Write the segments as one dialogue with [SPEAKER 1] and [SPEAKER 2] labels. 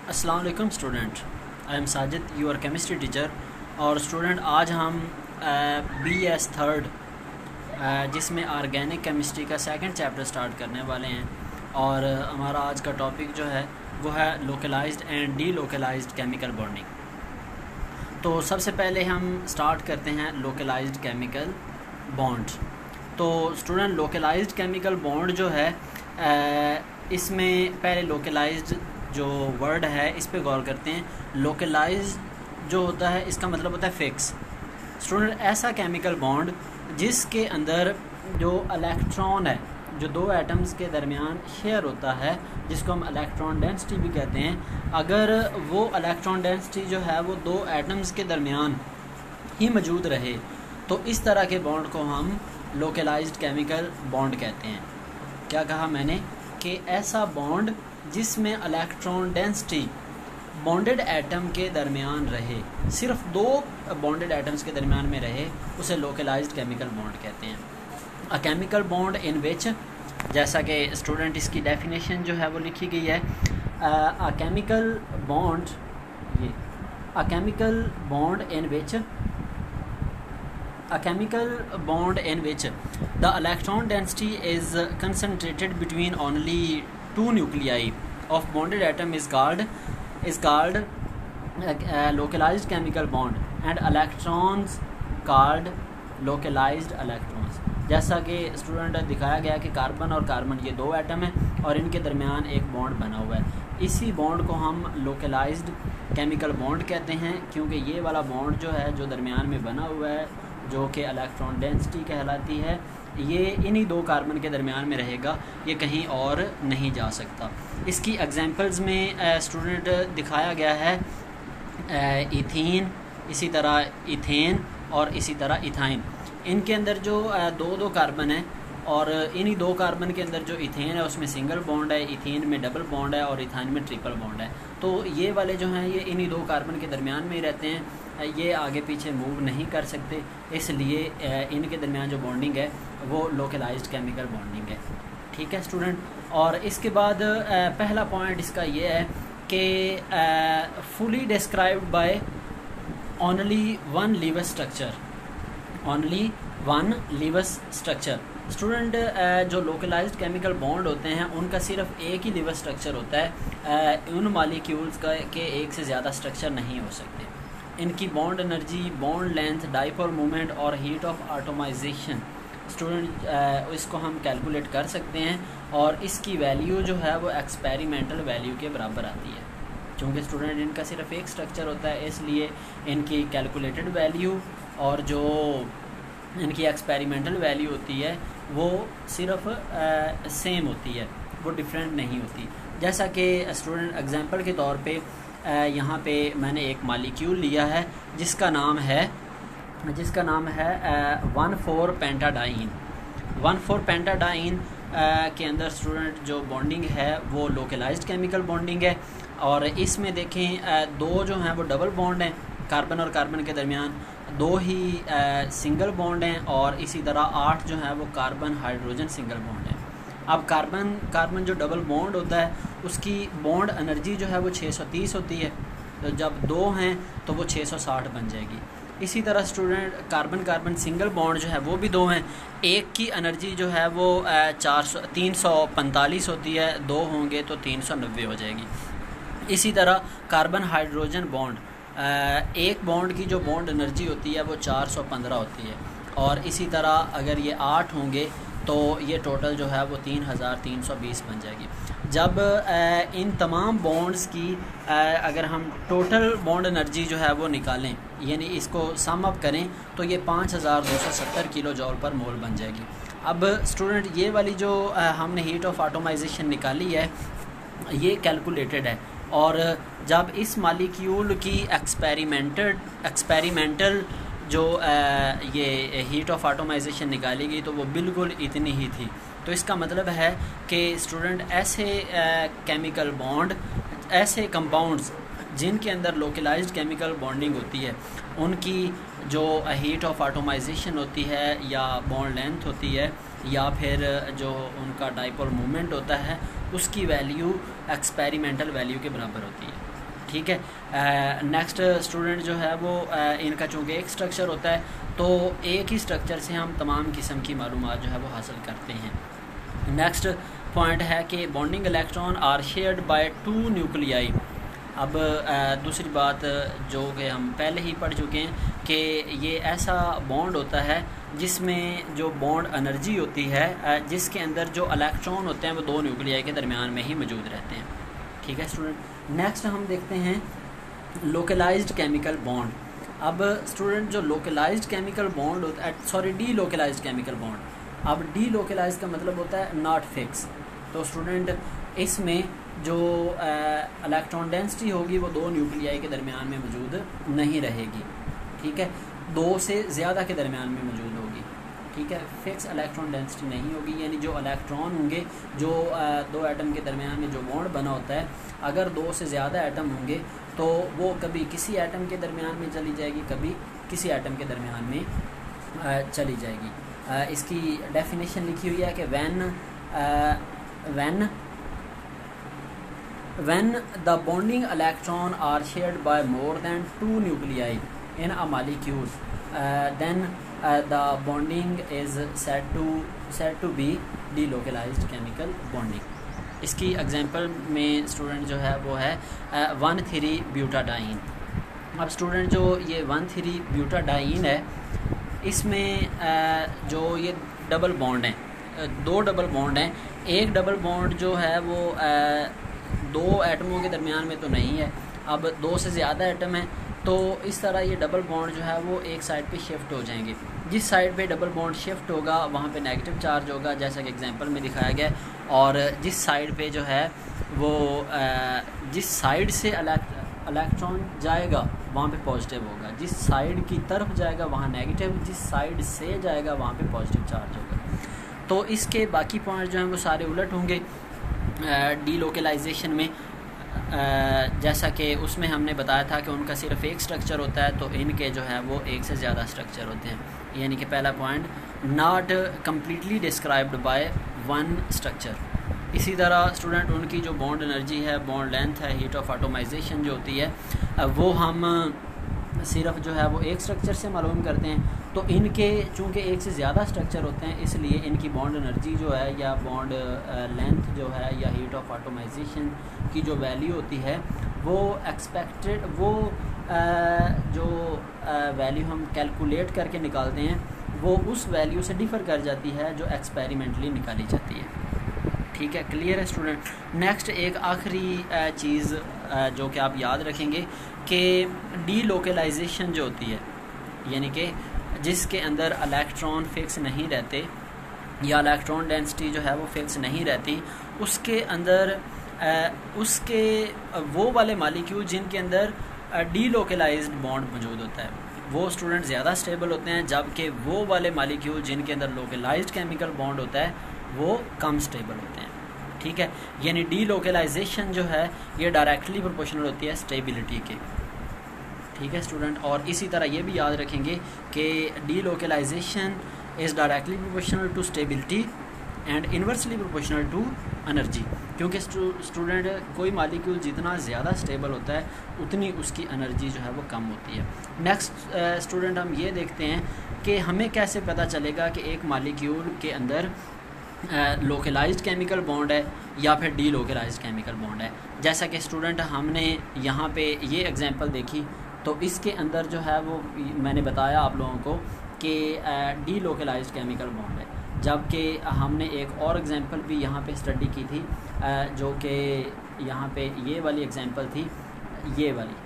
[SPEAKER 1] अस्सलाम वालेकुम student, I am Sajid, your chemistry teacher. और स्टूडेंट आज हम BS थर्ड जिसमें ऑर्गेनिक केमिस्ट्री का सेकंड चैप्टर स्टार्ट करने वाले हैं। और हमारा आज का टॉपिक जो है वो है localised and delocalised chemical bonding. तो सबसे पहले हम स्टार्ट करते हैं लोकलाइज्ड केमिकल बॉन्ड। तो स्टूडेंट लोकलाइज्ड केमिकल बॉन्ड जो है इसमें पहले लोकलाइज्ड जो वर्ड है इस पे गौर करते हैं। लोकलाइज जो होता है इसका मतलब होता है फिक्स। स्टूडेंट ऐसा केमिकल बॉन्ड जिसके अंदर जो इलेक्ट्रॉन है जो दो एटम्स के दरमियान शेयर होता है, जिसको हम इलेक्ट्रॉन डेंसिटी भी कहते हैं, अगर वो इलेक्ट्रॉन डेंसिटी जो है वो दो एटम्स के दरमियान ही मौजूद रहे तो इस तरह के बॉन्ड को हम लोकलाइज्ड केमिकल बॉन्ड कहते हैं। क्या कहा मैंने कि ऐसा बॉन्ड जिसमें इलेक्ट्रॉन डेंसिटी बॉन्डेड एटम के दरमियान रहे, सिर्फ दो बॉन्डेड एटम्स के दरमियान में रहे, उसे लोकलाइज्ड केमिकल बॉन्ड कहते हैं। अ केमिकल बॉन्ड इन विच, जैसा कि स्टूडेंट इसकी डेफिनेशन जो है वो लिखी गई है, a chemical bond in which the electron density is concentrated between only two nuclei of bonded atom is called localized chemical bond, and electrons called localized electrons। जैसा कि स्टूडेंट दिखाया गया कि कार्बन और कार्बन ये दो एटम हैं और इनके दरमियान एक बॉन्ड बना हुआ है। इसी बॉन्ड को हम लोकलाइज्ड केमिकल बॉन्ड कहते हैं, क्योंकि ये वाला बॉन्ड जो है जो दरमियान में बना हुआ है जो कि इलेक्ट्रॉन डेंसिटी कहलाती है, ये इन्हीं दो कार्बन के दरमियान में रहेगा, ये कहीं और नहीं जा सकता। इसकी एग्जांपल्स में स्टूडेंट दिखाया गया है इथीन, इसी तरह इथेन और इसी तरह इथाइन। इनके अंदर जो दो कार्बन है और इन्हीं दो कार्बन के अंदर जो इथेन है उसमें सिंगल बॉन्ड है, इथेन में डबल बॉन्ड है और इथाइन में ट्रिपल बॉन्ड है। तो ये वाले जो हैं ये इन्हीं दो कार्बन के दरमियान में ही रहते हैं, ये आगे पीछे मूव नहीं कर सकते, इसलिए इनके दरमियान जो बॉन्डिंग है वो लोकलाइज्ड केमिकल बॉन्डिंग है। ठीक है स्टूडेंट। और इसके बाद पहला पॉइंट इसका ये है कि fully described by only one liver structure. Student जो लोकलाइज्ड केमिकल बॉन्ड होते हैं उनका सिर्फ एक ही लीवर स्ट्रक्चर होता है, उन मॉलिक्यूल्स का के एक से ज़्यादा स्ट्रक्चर नहीं हो सकते। इनकी bond energy, bond length, dipole moment और हीट ऑफ एटमाइजेशन स्टूडेंट इसको हम कैलकुलेट कर सकते हैं और इसकी वैल्यू जो है वो एक्सपेरिमेंटल वैल्यू के बराबर आती है। क्योंकि स्टूडेंट इनका सिर्फ एक स्ट्रक्चर होता है इसलिए इनकी कैलकुलेटेड वैल्यू और जो इनकी एक्सपेरिमेंटल वैल्यू होती है वो सिर्फ सेम होती है, वो डिफरेंट नहीं होती। जैसा कि स्टूडेंट एग्जांपल के तौर पे यहाँ पे मैंने एक मॉलिक्यूल लिया है जिसका नाम है 1,4-पेंटाडाइन। 1,4-पेंटाडाइन के अंदर स्टूडेंट जो बॉन्डिंग है वो लोकलाइज्ड केमिकल बॉन्डिंग है। और इसमें देखें दो जो हैं वो डबल बॉन्ड हैं, कार्बन और कार्बन के दरमियान दो ही सिंगल बॉन्ड हैं और इसी तरह 8 जो हैं वो कार्बन हाइड्रोजन सिंगल बॉन्ड हैं। अब कार्बन जो डबल बॉन्ड होता है उसकी बॉन्ड एनर्जी जो है वो 630 होती है, तो जब दो हैं तो वो 660 बन जाएगी। इसी तरह स्टूडेंट कार्बन सिंगल बॉन्ड जो है वो भी दो हैं, एक की एनर्जी जो है वो 345 होती है, दो होंगे तो 390 हो जाएगी। इसी तरह कार्बन हाइड्रोजन बॉन्ड, एक बॉन्ड की जो बॉन्ड एनर्जी होती है वो 415 होती है और इसी तरह अगर ये 8 होंगे तो ये टोटल जो है वो 3320 बन जाएगी। जब इन तमाम बॉन्ड्स की अगर हम टोटल बॉन्ड एनर्जी जो है वो निकालें, यानी इसको सम अप करें, तो ये 5270 किलो जॉल पर मोल बन जाएगी। अब स्टूडेंट ये वाली जो हमने हीट ऑफ एटमाइजेशन निकाली है ये कैलकुलेटेड है, और जब इस मॉलिक्यूल की एक्सपेरिमेंटल जो ये हीट ऑफ एटमाइजेशन निकाली गई तो वो बिल्कुल इतनी ही थी। तो इसका मतलब है कि स्टूडेंट ऐसे केमिकल बॉन्ड, ऐसे कंपाउंड्स जिनके अंदर लोकलाइज्ड केमिकल बॉन्डिंग होती है, उनकी जो हीट ऑफ एटमाइजेशन होती है या बॉन्ड लेंथ होती है या फिर जो उनका डाइपोल मोमेंट होता है, उसकी वैल्यू एक्सपेरिमेंटल वैल्यू के बराबर होती है। ठीक है। नेक्स्ट स्टूडेंट जो है वो इनका चूँकि एक स्ट्रक्चर होता है तो एक ही स्ट्रक्चर से हम तमाम किस्म की मालूमात जो है वो हासिल करते हैं। नेक्स्ट पॉइंट है कि bonding electron are shared by 2 nuclei. अब दूसरी बात जो कि हम पहले ही पढ़ चुके हैं कि ये ऐसा बॉन्ड होता है जिसमें जो बॉन्ड एनर्जी होती है जिसके अंदर जो इलेक्ट्रॉन होते हैं वो 2 न्यूक्लियाई के दरमियान में ही मौजूद रहते हैं। ठीक है स्टूडेंट। नेक्स्ट हम देखते हैं लोकलाइज्ड केमिकल बॉन्ड। अब स्टूडेंट जो लोकलाइज्ड केमिकल बॉन्ड होता है, sorry delocalised chemical bond. अब डी लोकलाइज्ड का मतलब होता है नॉट फिक्स। तो स्टूडेंट इसमें जो इलेक्ट्रॉन डेंसिटी होगी वो 2 न्यूक्लियाई के दरमियान में मौजूद नहीं रहेगी। ठीक है, 2 से ज़्यादा के दरमियान में मौजूद होगी। ठीक है, फिक्स इलेक्ट्रॉन डेंसिटी नहीं होगी, यानी जो इलेक्ट्रॉन होंगे जो 2 एटम के दरमियान में जो बॉन्ड बना होता है, अगर 2 से ज़्यादा एटम होंगे तो वो कभी किसी एटम के दरमियान में चली जाएगी, कभी किसी एटम के दरमियान में चली जाएगी। इसकी डेफिनेशन लिखी हुई है कि when the bonding electron are shared by more than 2 nuclei in a molecule, then the bonding is said to be delocalized chemical bonding. इसकी एग्जांपल में स्टूडेंट जो है वो है 1,3-ब्यूटाडाइन। अब स्टूडेंट जो ये 1,3-ब्यूटाडाइन है, इसमें जो ये डबल बॉन्ड हैं, 2 डबल बॉन्ड हैं। एक डबल बॉन्ड जो है वो 2 एटमों के दरमियान में तो नहीं है, अब 2 से ज़्यादा एटम है, तो इस तरह ये डबल बॉन्ड जो है वो एक साइड पे शिफ्ट हो जाएंगे। जिस साइड पे डबल बॉन्ड शिफ्ट होगा वहाँ पे नेगेटिव चार्ज होगा, जैसा कि एग्जांपल में दिखाया गया है। और जिस साइड पे जो है वो जिस साइड से इलेक्ट्रॉन जाएगा वहाँ पे पॉजिटिव होगा, जिस साइड की तरफ जाएगा वहाँ नेगेटिव, जिस साइड से जाएगा वहाँ पे पॉजिटिव चार्ज होगा। तो इसके बाकी पॉइंट जो हैं वो सारे उलट होंगे डीलोकलाइजेशन में। जैसा कि उसमें हमने बताया था कि उनका सिर्फ एक स्ट्रक्चर होता है, तो इनके जो है वो एक से ज़्यादा स्ट्रक्चर होते हैं। यानी कि पहला point, not completely described bye 1 structure. इसी तरह स्टूडेंट उनकी जो बॉन्ड एनर्जी है, बॉन्ड लेंथ है, हीट ऑफ एटमाइजेशन जो होती है वो हम सिर्फ जो है वो एक स्ट्रक्चर से मालूम करते हैं। तो इनके चूँकि एक से ज़्यादा स्ट्रक्चर होते हैं, इसलिए इनकी बॉन्ड एनर्जी जो है या बॉन्ड लेंथ जो है या हीट ऑफ एटमाइजेशन की जो वैल्यू होती है वो एक्सपेक्टेड, वो जो वैल्यू हम कैलकुलेट करके निकालते हैं वो उस वैल्यू से डिफ़र कर जाती है जो एक्सपेरिमेंटली निकाली जाती है। ठीक है, क्लियर है स्टूडेंट। नेक्स्ट एक आखिरी चीज़ जो कि आप याद रखेंगे कि डीलोकलाइजेशन जो होती है, यानी कि जिसके अंदर इलेक्ट्रॉन फिक्स नहीं रहते या इलेक्ट्रॉन डेंसिटी जो है वो फिक्स नहीं रहती, उसके अंदर उसके वो वाले मालिक्यूल जिनके अंदर डीलोकलाइज्ड बॉन्ड मौजूद होता है वो स्टूडेंट ज़्यादा स्टेबल होते हैं, जबकि वो वाले मालिक्यूल जिनके अंदर लोकलाइज्ड केमिकल बॉन्ड होता है वो कम स्टेबल होते हैं। ठीक है, यानी डीलोकलाइजेशन जो है ये डायरेक्टली प्रोपोर्शनल होती है स्टेबिलिटी के। ठीक है स्टूडेंट, और इसी तरह ये भी याद रखेंगे कि delocalisation is directly proportional to stability and inversely proportional to energy, क्योंकि स्टूडेंट कोई मालिक्यूल जितना ज़्यादा स्टेबल होता है उतनी उसकी एनर्जी जो है वो कम होती है। नेक्स्ट स्टूडेंट हम ये देखते हैं कि हमें कैसे पता चलेगा कि एक मालिक्यूल के अंदर लोकलाइज्ड केमिकल बॉन्ड है या फिर डीलोकलाइज्ड केमिकल बॉन्ड है। जैसा कि स्टूडेंट हमने यहाँ पे ये एग्जांपल देखी, तो इसके अंदर जो है वो मैंने बताया आप लोगों को कि डीलोकलाइज्ड केमिकल बॉन्ड है, जबकि हमने एक और एग्जांपल भी यहाँ पे स्टडी की थी जो कि यहाँ पे ये वाली एग्जांपल थी, ये वाली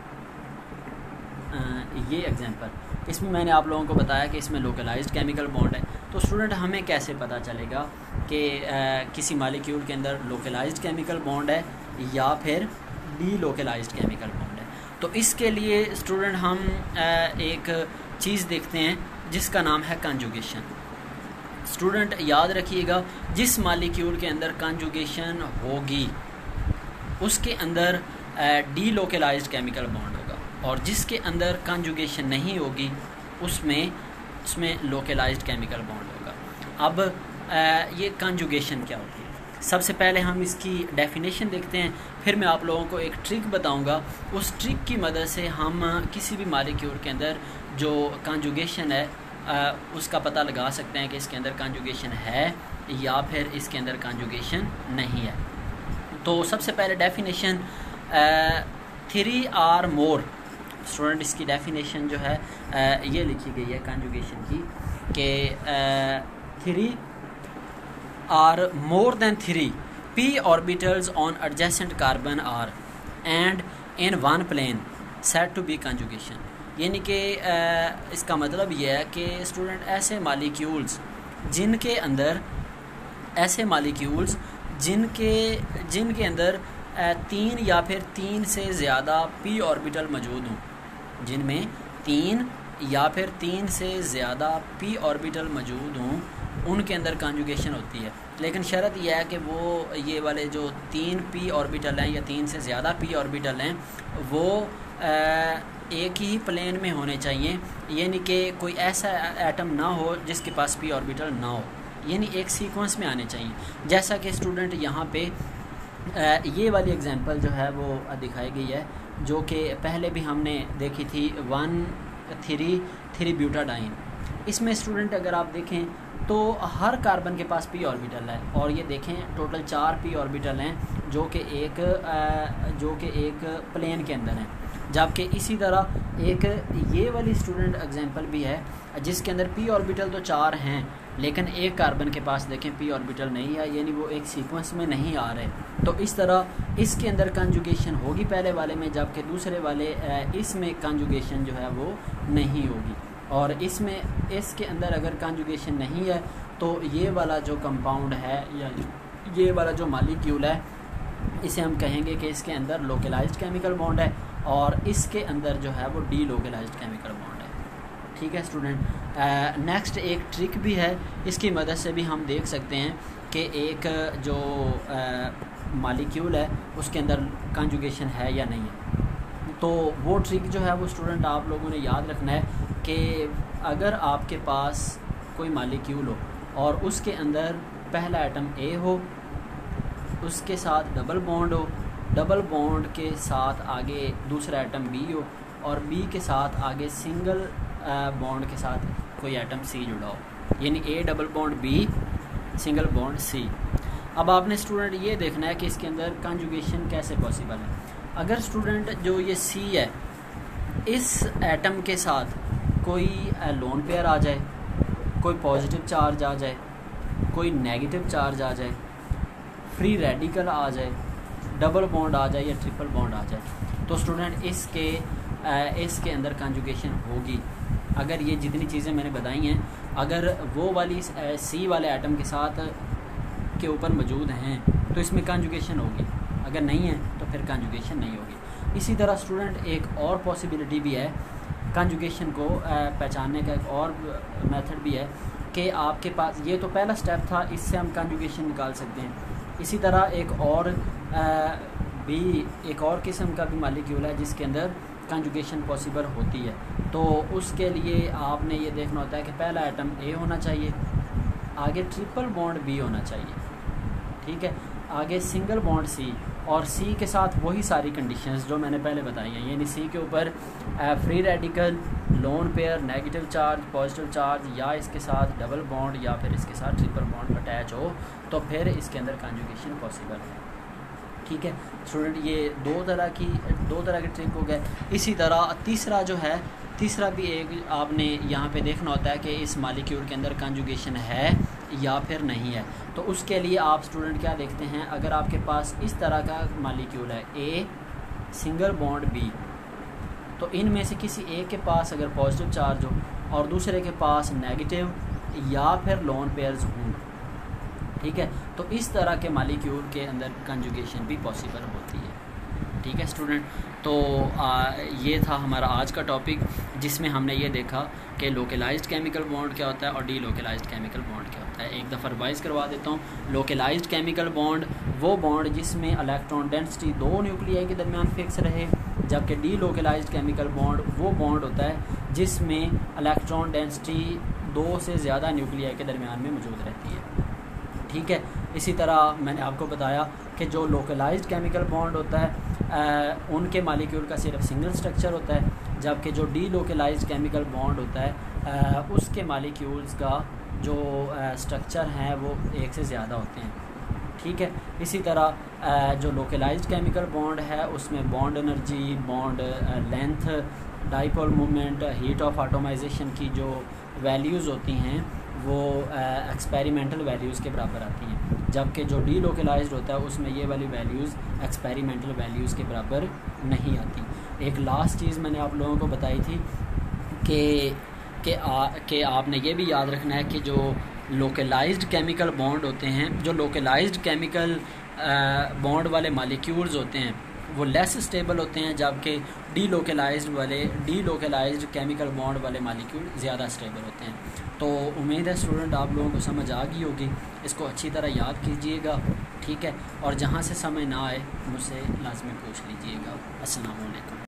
[SPEAKER 1] ये एग्जांपल, इसमें मैंने आप लोगों को बताया कि इसमें लोकलाइज्ड केमिकल बॉन्ड है। तो स्टूडेंट हमें कैसे पता चलेगा कि किसी मालिक्यूल के अंदर लोकलाइज्ड केमिकल बॉन्ड है या फिर डीलोकलाइज्ड केमिकल बॉन्ड है? तो इसके लिए स्टूडेंट हम एक चीज़ देखते हैं जिसका नाम है कंजुगेशन। स्टूडेंट याद रखिएगा, जिस मालिक्यूल के अंदर कंजुगेशन होगी उसके अंदर डीलोकलाइज्ड केमिकल बॉन्ड होगा, और जिसके अंदर कंजुगेशन नहीं होगी उसमें लोकलाइज्ड केमिकल बॉन्ड होगा। अब ये कंजुगेशन क्या होती है? सबसे पहले हम इसकी डेफिनेशन देखते हैं, फिर मैं आप लोगों को एक ट्रिक बताऊंगा। उस ट्रिक की मदद से हम किसी भी मॉलिक्यूल के अंदर जो कॉन्जुगेशन है उसका पता लगा सकते हैं कि इसके अंदर कॉन्जुगेशन है या फिर इसके अंदर कॉन्जुगेशन नहीं है। तो सबसे पहले डेफिनेशन 3 or more, स्टूडेंट इसकी डेफिनेशन जो है ये लिखी गई है कॉन्जुगेशन की कि 3 or more than 3 p orbitals on adjacent carbon are and in one plane said to be conjugation। यानी कि इसका मतलब ये है कि स्टूडेंट ऐसे मालिक्यूल्स जिनके अंदर जिनके अंदर 3 या फिर 3 से ज़्यादा p ऑर्बिटल मौजूद हों, जिनमें 3 या फिर 3 से ज़्यादा p ऑर्बिटल मौजूद हों, उनके अंदर कॉन्जुगेशन होती है। लेकिन शर्त यह है कि वो ये वाले जो 3 p ऑर्बिटल हैं या 3 से ज़्यादा p ऑर्बिटल हैं वो एक ही प्लेन में होने चाहिए, यानी कि कोई ऐसा एटम ना हो जिसके पास p ऑर्बिटल ना हो, यानी एक सीक्वेंस में आने चाहिए। जैसा कि स्टूडेंट यहाँ पे ये वाली एग्जांपल जो है वो दिखाई गई है, जो कि पहले भी हमने देखी थी 1,3,3 ब्यूटाडाइन। इसमें स्टूडेंट अगर आप देखें तो हर कार्बन के पास p ऑर्बिटल है, और ये देखें टोटल 4 p ऑर्बिटल हैं जो कि एक प्लेन के अंदर हैं। जबकि इसी तरह एक ये वाली स्टूडेंट एग्जांपल भी है जिसके अंदर p ऑर्बिटल तो 4 हैं, लेकिन एक कार्बन के पास देखें p ऑर्बिटल नहीं है, यानी वो एक सीक्वेंस में नहीं आ रहे। तो इस तरह इसके अंदर कॉन्जुगेशन होगी पहले वाले में, जबकि दूसरे वाले इसमें कॉन्जुगेशन जो है वो नहीं होगी। और इसके अंदर अगर कॉन्जुगेशन नहीं है तो ये वाला जो कंपाउंड है या ये वाला जो मॉलिक्यूल है, इसे हम कहेंगे कि इसके अंदर लोकलाइज्ड केमिकल बॉन्ड है, और इसके अंदर जो है वो डी लोकलाइज्ड केमिकल बॉन्ड है। ठीक है स्टूडेंट। नेक्स्ट एक ट्रिक भी है, इसकी मदद से भी हम देख सकते हैं कि एक जो मॉलिक्यूल है उसके अंदर कॉन्जुगेशन है या नहीं है। तो वो ट्रिक जो है वो स्टूडेंट आप लोगों ने याद रखना है कि अगर आपके पास कोई मॉलिक्यूल हो और उसके अंदर पहला एटम ए हो, उसके साथ डबल बॉन्ड हो, डबल बॉन्ड के साथ आगे दूसरा एटम बी हो, और बी के साथ आगे सिंगल बॉन्ड के साथ कोई एटम सी जुड़ा हो, यानी A double bond B single bond C. अब आपने स्टूडेंट ये देखना है कि इसके अंदर कॉन्जुगेशन कैसे पॉसिबल है। अगर स्टूडेंट जो ये सी है, इस एटम के साथ कोई लोन पेयर आ जाए, कोई पॉजिटिव चार्ज आ जाए, कोई नेगेटिव चार्ज आ जाए, फ्री रेडिकल आ जाए, डबल बॉन्ड आ जाए या ट्रिपल बॉन्ड आ जाए, तो स्टूडेंट इसके अंदर कॉन्जुगेशन होगी। अगर ये जितनी चीज़ें मैंने बताई हैं, अगर वो वाली सी वाले एटम के साथ के ऊपर मौजूद हैं तो इसमें कॉन्जुगेशन होगी, अगर नहीं है तो फिर कॉन्जुगेशन नहीं होगी। इसी तरह स्टूडेंट एक और पॉसिबिलिटी भी है कॉन्जुगेशन को पहचानने का, एक और मेथड भी है कि आपके पास, ये तो पहला स्टेप था, इससे हम कॉन्जुगेशन निकाल सकते हैं। इसी तरह एक और किस्म का भी मॉलिक्यूल है जिसके अंदर कॉन्जुगेशन पॉसिबल होती है। तो उसके लिए आपने ये देखना होता है कि पहला एटम ए होना चाहिए, आगे ट्रिपल बॉन्ड बी होना चाहिए, ठीक है, आगे सिंगल बॉन्ड सी, और सी के साथ वही सारी कंडीशंस जो मैंने पहले बताई हैं, यानी सी के ऊपर free radical, lone pair, negative charge, positive charge, या इसके साथ डबल बॉन्ड या फिर इसके साथ ट्रिपल बॉन्ड अटैच हो, तो फिर इसके अंदर कॉन्जुगेशन पॉसिबल है। ठीक है स्टूडेंट, ये दो तरह के ट्रिक हो गए। इसी तरह तीसरा भी एक आपने यहाँ पे देखना होता है कि इस मॉलिक्यूल के अंदर कॉन्जुगेशन है या फिर नहीं है। तो उसके लिए आप स्टूडेंट क्या देखते हैं, अगर आपके पास इस तरह का मॉलिक्यूल है ए सिंगल बॉन्ड बी, तो इनमें से किसी एक के पास अगर पॉजिटिव चार्ज हो और दूसरे के पास नेगेटिव या फिर लोन पेयर्स हों, ठीक है, तो इस तरह के मॉलिक्यूल के अंदर कॉन्जुगेशन भी पॉसिबल होती है। ठीक है स्टूडेंट, तो ये था हमारा आज का टॉपिक, जिसमें हमने ये देखा कि लोकलाइज्ड केमिकल बॉन्ड क्या होता है और डी लोकलाइज्ड केमिकल बॉन्ड क्या होता है। एक दफ़ा रिवाइज करवा देता हूँ। लोकलाइज्ड केमिकल बॉन्ड वो बॉन्ड जिसमें इलेक्ट्रॉन डेंसिटी 2 न्यूक्लियाई के दरमियान फिक्स रहे, जबकि डी लोकलाइज्ड केमिकल बॉन्ड वो बॉन्ड होता है जिसमें इलेक्ट्रॉन डेंसिटी 2 से ज़्यादा न्यूक्लियाई के दरमियान में मौजूद रहती है। ठीक है, इसी तरह मैंने आपको बताया कि जो लोकलाइज्ड केमिकल बॉन्ड होता है उनके मालिक्यूल का सिर्फ सिंगल स्ट्रक्चर होता है, जबकि जो डी लोकलाइज्ड केमिकल बॉन्ड होता है उसके मालिक्यूल्स का जो स्ट्रक्चर हैं वो एक से ज़्यादा होते हैं। ठीक है, इसी तरह जो लोकलाइज्ड केमिकल बॉन्ड है उसमें bond energy, bond length, dipole moment, heat of atomisation की जो वैल्यूज़ होती हैं वो एक्सपेरिमेंटल वैल्यूज़ के बराबर आती हैं, जबकि जो डी लोकलाइज्ड होता है उसमें ये वाली वैल्यूज़ एक्सपेरिमेंटल वैल्यूज़ के बराबर नहीं आती। एक लास्ट चीज़ मैंने आप लोगों को बताई थी कि आपने ये भी याद रखना है कि जो लोकलाइज्ड केमिकल बॉन्ड होते हैं, जो लोकलाइज्ड केमिकल बॉन्ड वाले मालिक्यूल्स होते हैं वो लेस स्टेबल होते हैं, जबकि डी लोकलाइज्ड केमिकल बॉन्ड वाले मालिक्यूल ज़्यादा स्टेबल होते हैं। तो उम्मीद है स्टूडेंट आप लोगों को समझ आ गई होगी, इसको अच्छी तरह याद कीजिएगा। ठीक है, और जहाँ से समझ ना आए मुझसे लाजमी पूछ लीजिएगा। अस्सलाम वालेकुम।